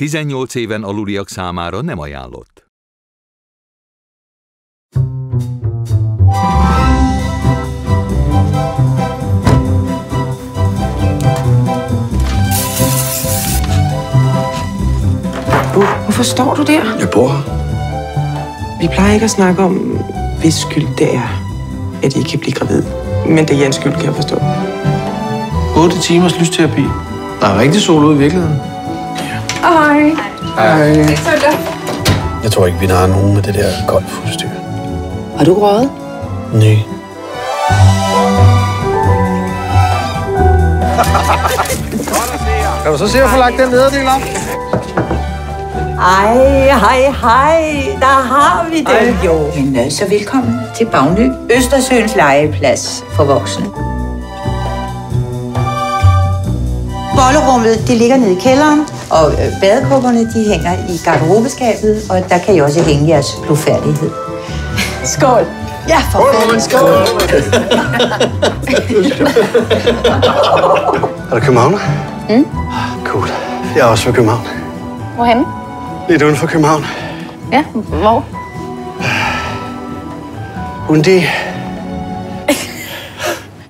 18 éven aluliak számára nem ajánlott. Hvorfor står du der? Jeg bor her. Vi plejer ikke at snakke om, hvis skyld det er, at I ikke kan blive gravid. Men det er Jens skyld, kan jeg forstå. 8 timers lysterapi. Der er rigtig sol ude i virkeligheden. Hej. Hej. Jeg tror ikke, vi har nogen med det der golfudstyr. Har du røget? Nej. Kan du så se at få lagt den nederdel op? Hej, der har vi den jo. Men så velkommen til Bagnø, Østersøens legeplads for voksne. Bollerummet, det ligger nede i kælderen, og badekupperne, de hænger i garderobeskabet, og der kan I også hænge jeres blufærdighed. Skål! Ja, for fanden. Skål! Er du københavner? Cool. Jeg er også fra København. Hvorhenne? Lidt uden for København. Ja, hvor? Hundi.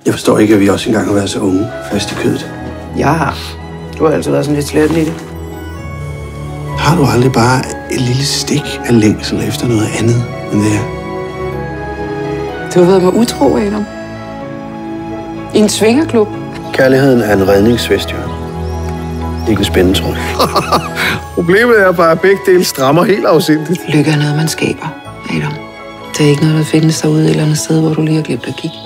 Jeg forstår ikke, at vi også engang har været så unge, fast i kødet. Jeg har. Du har altid været sådan lidt slet i det. Har du aldrig bare et lille stik af længsel efter noget andet end det her? Du har været med utro, Adam. I en svingerklub. Kærligheden er en redningsvest, jo. Ikke en spændetrøje. Problemet er bare, at begge dele strammer helt afsindigt. Lykke er noget, man skaber, Adam. Det er ikke noget, der findes derude et eller andet sted, hvor du lige har glemt at kigge.